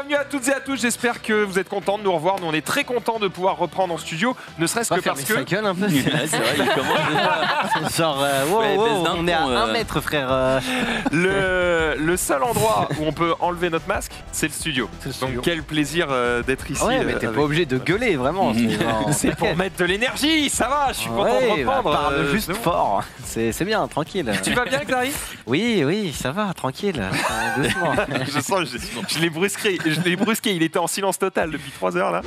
Bienvenue à toutes et à tous, j'espère que vous êtes contents de nous revoir. Nous on est très contents de pouvoir reprendre en studio, ne serait-ce que parce que... sa gueule un peu. Ouais, c'est vrai, il commence déjà. Genre, on est à 1 mètre frère. Le seul endroit où on peut enlever notre masque, c'est le studio. Donc quel plaisir d'être ici. Ouais, mais t'es pas obligé de gueuler, vraiment. C'est pour mettre de l'énergie, ça va, je suis content de reprendre. Parle juste fort, c'est bien, tranquille. Tu vas bien, Xari? Oui, ça va, tranquille. Doucement. Je sens, je l'ai brusqué, il était en silence total depuis 3 heures là.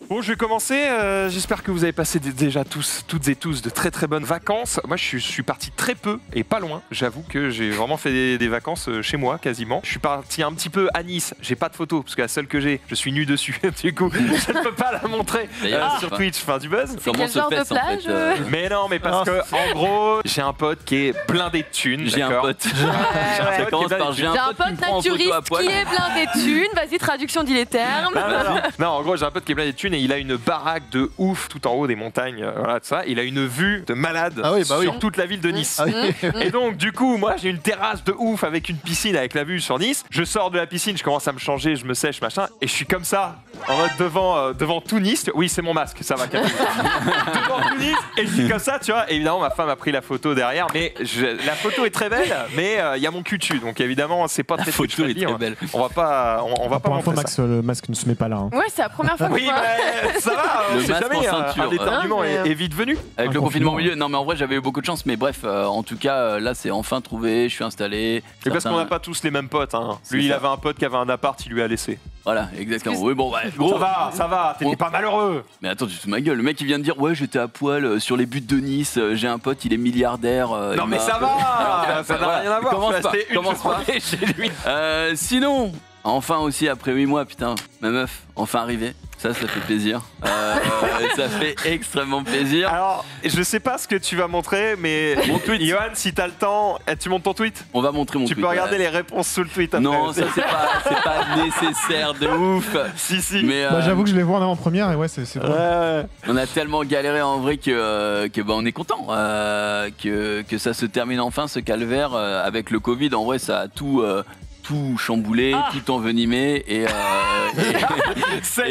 Bon, je vais commencer. J'espère que vous avez passé déjà toutes et tous de très très bonnes vacances. Moi, je suis parti très peu et pas loin. J'avoue que j'ai vraiment fait des vacances chez moi quasiment. Je suis parti un petit peu à Nice. J'ai pas de photos parce que la seule que j'ai, je suis nu dessus. Du coup, je ne peux pas la montrer sur Twitch. Enfin, du buzz. C'est quel genre de plage Mais non, mais parce que en gros, j'ai un pote qui est blindé de thunes. J'ai un pote. Ça commence par j'ai un pote naturiste qui est blindé de thunes. Vas-y, traduction dit les termes. Non, en gros, j'ai un pote qui est blindé de thunes et il a une baraque de ouf tout en haut des montagnes, voilà, tout ça. Il a une vue de malade sur toute la ville de Nice. Et donc, du coup, moi, j'ai une terrasse de ouf avec une piscine avec la vue sur Nice. Je sors de la piscine, je commence à me changer, je me sèche, machin, et je suis comme ça, en mode devant tout Nice. Oui, c'est mon masque, ça va, calme. Devant tout Nice, et je suis comme ça, tu vois. Et évidemment, ma femme a pris la photo derrière, mais la photo est très belle, mais il y a mon cul dessus, donc évidemment, c'est pas très photo est très belle. On va pas montrer Max, ça. le masque ne se met pas là. Hein. Ouais, c'est la première fois que Oui, mais ça va, Le on sait masque jamais, en ceinture. un éternuement est vite venu. Avec le confinement au milieu, non mais en vrai j'avais eu beaucoup de chance, mais bref, en tout cas là c'est enfin trouvé, je suis installé. Et parce qu'on n'a pas tous les mêmes potes. Hein. Lui, il avait un pote qui avait un appart, il lui a laissé. Voilà, exactement. Oui, bon, ouais, gros. Ça va, t'étais pas malheureux. Mais attends, tu te fous de ma gueule. Le mec il vient de dire ouais, j'étais à poil sur les buttes de Nice, j'ai un pote, il est milliardaire. Non mais ça va, ça n'a rien à voir. Commence pas. Chez lui. Sinon, enfin aussi après 8 mois, putain, ma meuf, enfin arrivée. Ça fait plaisir. Ça fait extrêmement plaisir. Alors, je sais pas ce que tu vas montrer, mais mon tweet. Johan, si t'as le temps, tu montes ton tweet. On va montrer mon tweet. Tu peux regarder les réponses sous le tweet après. Non, ça c'est pas nécessaire de ouf. Si. Mais j'avoue que je les vois en avant-première et ouais, c'est vrai. On a tellement galéré en vrai que on est content que ça se termine enfin ce calvaire avec le Covid. En vrai, ça a tout chamboulé, tout envenimé et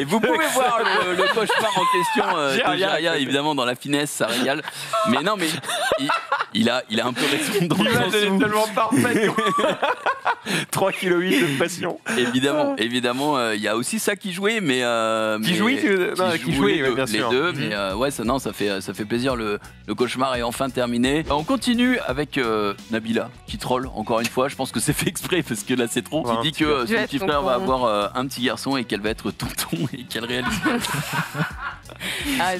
vous pouvez voir le cauchemar en question de Jiraya, évidemment dans la finesse, ça régale. Mais non, mais il a un peu raison dans le sens est tellement parfaite. 3,8 kg de pression. Évidemment, il y a aussi ça qui jouait, mais qui jouait, bien sûr. Les deux, mais ouais, ça fait plaisir. Le cauchemar est enfin terminé. On continue avec Nabila qui troll encore une fois. Je pense que c'est fait exprès parce que là c'est trop. Qui dit que son petit frère va avoir un petit garçon et qu'elle va être tonton et qu'elle réalise.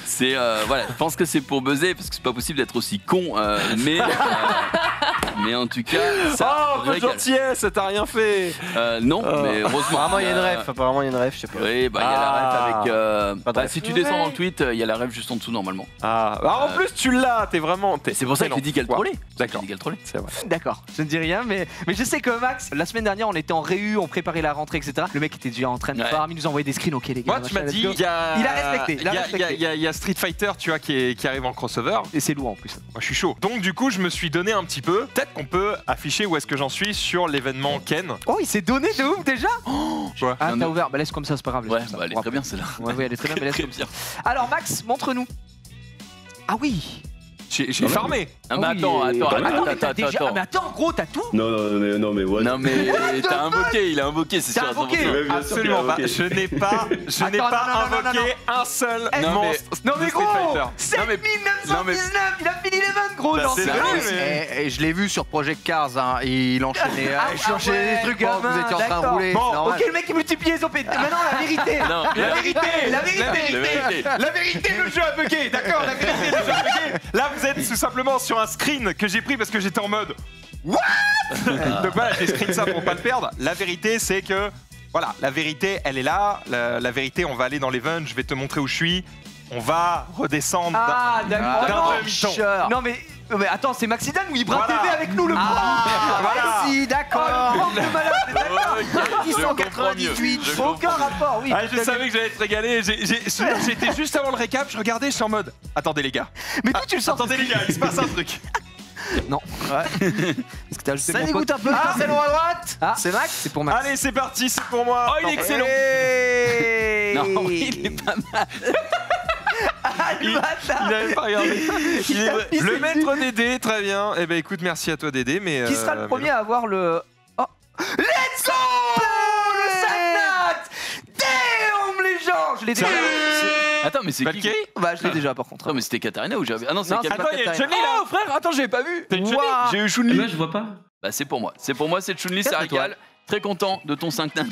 C'est voilà, je pense que c'est pour buzzer parce que c'est pas possible d'être aussi con, mais en tout cas ça. Oh, peu de gentillesse, t'as rien fait. Non, mais heureusement. Apparemment il y a une ref, je sais pas. Oui, bah il y a la ref avec. Si tu descends dans le tweet, il y a la ref juste en dessous normalement. En plus tu l'as, t'es vraiment. C'est pour ça que tu dis qu'elle trollait. D'accord. C'est vrai. D'accord, je ne dis rien, mais je sais que Max, la semaine dernière, on était en réu, on préparait la rentrée, etc. Le mec était déjà en train de farm, il nous envoyait des screens, ok les gars. Moi, tu m'as dit, il a respecté. Il y a Street Fighter, tu vois, qui arrive en crossover. Et c'est lourd en plus. Moi, je suis chaud. Donc, du coup, je me suis donné un petit peu. Peut-être qu'on peut afficher où est-ce que j'en suis sur l'événement Ken. Oh, il s'est donné de ouf déjà. Quoi Ah, t'as ouvert. Bah, laisse comme ça, c'est pas grave. Ouais, bah, elle est très bien celle-là. Ouais, elle est très bien, mais laisse comme ça. Alors, Max, montre-nous. Ah oui. J'ai farmé. Ah, mais attends. Mais attends, gros, t'as tout. Non, mais what? Non, mais t'as invoqué, il a invoqué, c'est sûr. T'as invoqué. Absolument pas. Je n'ai pas invoqué un seul monstre. Non, mais gros, Fighter. 7919, il a fini les 20 gros. Bah, c'est vrai, Et je l'ai vu sur Project Cars, hein, il enchaînait, des trucs pendant que vous étiez en train de rouler. Bon, c'est normal. ok, le mec il multiplie les OP. Maintenant, la vérité. La vérité, le jeu a bugué. D'accord, la vérité, le jeu a bugué. Là, vous êtes tout simplement sur un screen que j'ai pris parce que j'étais en mode What? Donc voilà, j'ai screen ça pour pas le perdre. La vérité, c'est que voilà, la vérité, elle est là. La vérité, on va aller dans l'event, je vais te montrer où je suis. On va redescendre d'un demi-temps. Non mais attends, c'est Maxidan ou Ibra Voilà. TV avec nous le voilà. Si, d'accord. 198, aucun rapport, oui. Ah, je savais que j'allais te régaler. J'étais juste avant le récap, je regardais, je suis en mode attendez les gars. Mais d'où tu le sens? Attendez les gars, il se passe un truc. Non. Ouais. Est-ce que t'as ajouté Ça mon dégoûte pote un peu. Ah, c'est loin à droite. Ah, c'est Max. C'est pour Max. Allez, c'est parti, c'est pour moi. Oh, il est excellent. Non, il est pas mal. Il n'avait pas regardé. Le maître Dédé, très bien. Eh ben écoute, merci à toi Dédé. Mais qui sera le premier à avoir le... Oh. Let's go. Le Sagnat. Damn les gens. Je l'ai déjà. Attends, mais c'est qui? Valkyrie? Bah je l'ai déjà par contre. Non, mais c'était Katarina ou j'avais. Ah non, c'est Non, Katarina. Attends, il y a une Chun-Li là. Oh frère, attends, j'avais pas vu. T'as une Chun-Li? J'ai eu Chun-Li. Moi, je vois pas. Bah c'est pour moi. C'est pour moi, c'est Chun-Li, ça Quatre régale. Très content de ton 5 nains.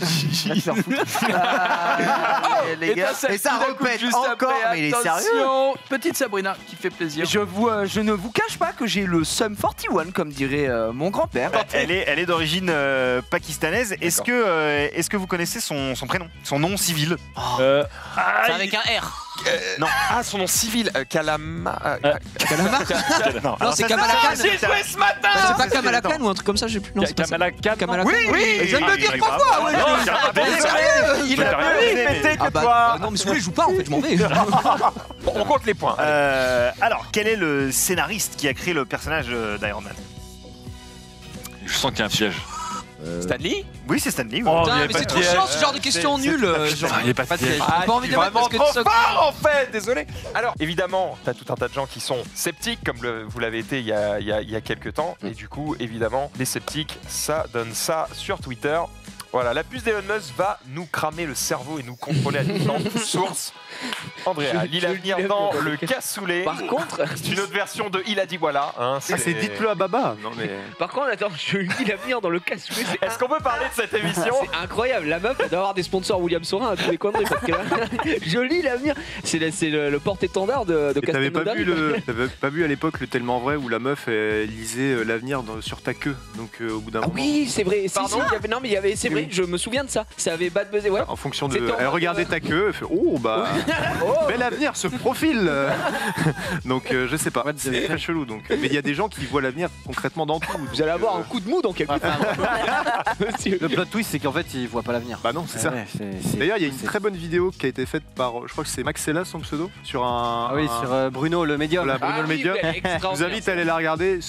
Les gars. Et ça répète encore, mais il est sérieux. Petite Sabrina qui fait plaisir. Je ne vous cache pas que j'ai le Sum 41 comme dirait mon grand-père. Elle est d'origine pakistanaise. Est-ce que vous connaissez son prénom, son nom civil? C'est avec un R. Non. Ah, son nom civil, Kalama. Non, c'est Kamala Khan. J'ai joué ce matin. C'est pas Kamala Khan ou un truc comme ça, j'ai plus. Non, c'est pas ça. Kamala Khan. Kamala Khan. Oui, je viens de le dire 3 fois. Ouais, sérieux. Il a plus répété que toi. Non, mais si vous voulez, je joue pas en fait, je m'en vais. On compte les points. Alors, quel est le scénariste qui a créé le personnage d'Iron Man? Je sens qu'il y a un piège. Stanley? Oui, c'est Stanley. Oh, Putain, mais c'est trop chiant ce genre de questions nulles. Il n'y a pas de piège. J'ai pas envie de mettre parce que trop ça. fort en fait, désolé. Alors évidemment, t'as tout un tas de gens qui sont sceptiques, comme vous l'avez été il y a quelques temps, et du coup évidemment les sceptiques, ça donne ça sur Twitter. Voilà, la puce d'Elon Musk va nous cramer le cerveau et nous contrôler à distance. Source Andrea, lit l'avenir dans le cassoulet. Par contre, c'est une autre version de Il a dit voilà. Hein, c'est dites-le à Baba. Non mais. Par contre, attends, je lis l'avenir dans le cassoulet. Est-ce qu'on peut parler de cette émission? C'est incroyable, la meuf elle doit avoir des sponsors William Sorin à tous les conneries parce que là, je lis l'avenir. C'est le porte-étendard de T'avais Castelnaudary. t'avais pas vu à l'époque le Tellement Vrai où la meuf elle lisait l'avenir sur ta queue, donc au bout d'un moment. Oui, c'est vrai. Si, Pardon, il y avait, non, mais il y avait, c'est vrai. Je me souviens de ça. Ça avait bad buzzé, ouais. En fonction de, C'était en elle mode, regardait ta queue, elle fait oh bah bel avenir ce profil. Donc je sais pas, c'est très chelou donc. Mais il y a des gens qui voient l'avenir concrètement dans tout. Vous allez avoir un coup de mou dans quelques temps. Le plot twist, c'est qu'en fait, il voit pas l'avenir. Bah non, c'est ça. D'ailleurs, il y a une très bonne vidéo qui a été faite par, je crois que c'est Maxella son pseudo, sur un. Ah oui, sur Bruno le médium. Voilà, Bruno le médium. Je vous invite à aller la regarder.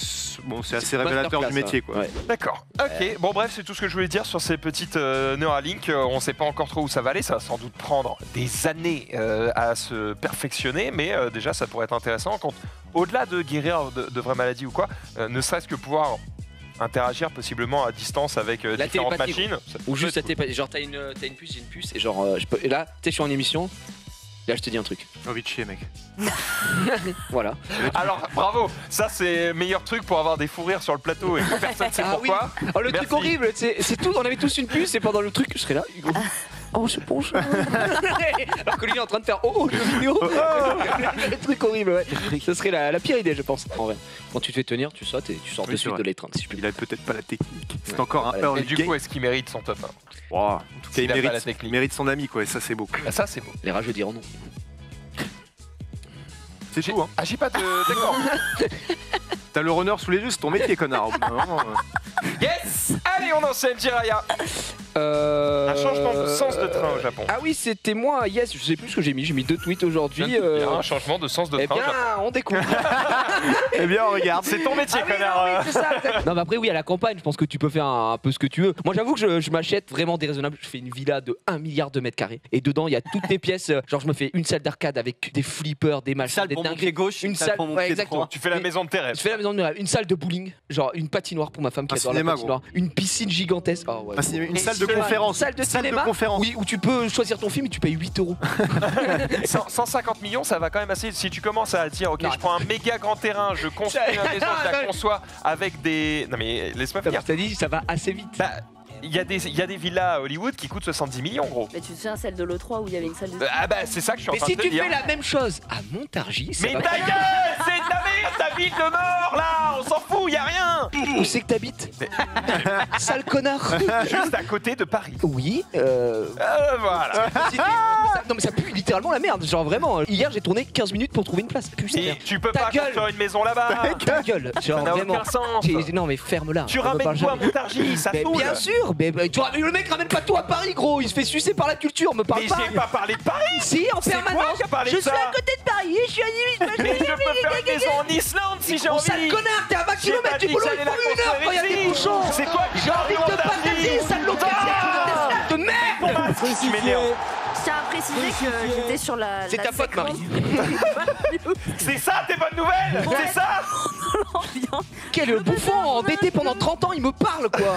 Bon, c'est assez révélateur du métier quoi. D'accord. Ok. Bon bref, c'est tout ce que je voulais dire sur ces petites Neuralink. On sait pas encore trop où ça va aller. Ça va sans doute prendre des années à se perfectionner, mais déjà ça pourrait être intéressant quand, au-delà de guérir de vraies maladies ou quoi, ne serait-ce que pouvoir interagir possiblement à distance avec différentes machines. Ou juste la télépathie. Genre t'as une puce, j'ai une puce, et genre et là, tu sais, je suis en émission. Là, je te dis un truc. J'ai envie de chier, mec. Voilà. Alors, bravo. Ça, c'est le meilleur truc pour avoir des fous rires sur le plateau et que personne ne sait pourquoi. Oui. Oh, le truc horrible, c'est tout. On avait tous une puce et pendant le truc, je serais là, Hugo. Oh, je penche. Alors que lui est en train de faire oh, le vidéo. Le truc horrible, ouais. Ce serait la pire idée, je pense. En vrai. Quand tu te fais tenir, tu sautes et tu sors de suite de l'étreinte. Si il a peut-être pas la technique. C'est encore un Et du coup, est-ce qu'il mérite son top 1? Wow. En tout cas, il mérite son ami, quoi. Et ça, c'est beau. Ça, c'est beau. Les rageux diront non. C'est tout, hein. Ah, j'ai pas de. D'accord. T'as le runner sous les yeux, c'est ton métier, connard. Yes. Allez, on enchaîne, Jiraya. Un changement de sens de train au Japon. Ah oui, c'était moi, yes, je sais plus ce que j'ai mis 2 tweets aujourd'hui. Un changement de sens de train au Japon. Eh bien, on découvre. Eh bien, regarde. C'est ton métier, connard. Oui, c'est ça. Non, mais après, oui, à la campagne, je pense que tu peux faire un peu ce que tu veux. Moi, j'avoue que je m'achète vraiment déraisonnable. Je fais une villa de 1 milliard de mètres carrés. Et dedans, il y a toutes les pièces. Genre, je me fais une salle d'arcade avec des flippers, des machins, des dingueries. Gauche, une salle, ouais, exactement. Tu fais la maison de tes rêves. Je fais la maison de mes rêves. Une salle de bowling, genre une patinoire pour ma femme qui adore la patinoire. Une piscine gigantesque. Oh, ouais, une salle de conférence. Salle de cinéma. Oui, où tu peux choisir ton film et tu payes 8 €. 150 millions, ça va quand même assez. Si tu commences à dire, ok, je prends un méga grand terrain, je construis une maison, je la conçois avec des. Non mais laisse-moi finir. T'as dit, ça va assez vite. Il y a des villas à Hollywood qui coûtent 70 millions, gros. Mais tu te souviens celle de l'E3 où il y avait une salle de. Ah bah c'est ça que je suis en train de te dire. Mais si tu fais la même chose à Montargis. Mais ta gueule, c'est de la merde, ta ville de mort là, on s'en fout, y a rien. Où c'est que t'habites? Sale connard. Juste à côté de Paris. Oui. Voilà. Non mais ça pue littéralement la merde, genre vraiment. Hier j'ai tourné 15 minutes pour trouver une place. Et tu peux pas construire une maison là-bas. Ta gueule. Genre ça n'a vraiment. aucun sens. Non mais ferme-la. Tu ramènes quoi à Montargis, ça saoule. Bien sûr. Le mec ramène pas tout à Paris, gros. Il se fait sucer par la culture. Me parle pas. Mais j'ai pas parlé de Paris. Si, en permanence. Je suis à côté de Paris. Je suis à Nice. Mais je peux faire une maison en Islande. si j'ai envie. Sale connard, t'es à 20 km du boulot, il faut 1 heure quand il y a des bouchons. C'est quoi qui J'ai envie de te passer, sale locataire de merde. Tu m'énerves. Je tiens à préciser que j'étais sur la. C'est ta faute, Marie. C'est ça tes bonnes nouvelles. C'est ça. Quel bouffon endetté pendant 30 ans, il me parle quoi.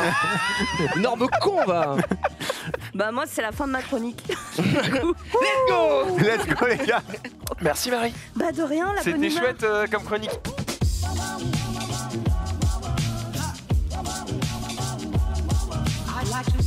Énorme con va. Bah moi c'est la fin de ma chronique. Let's go. Let's go les gars. Merci Marie. Bah de rien, la bonne C'était humeur. chouette comme chronique. I like to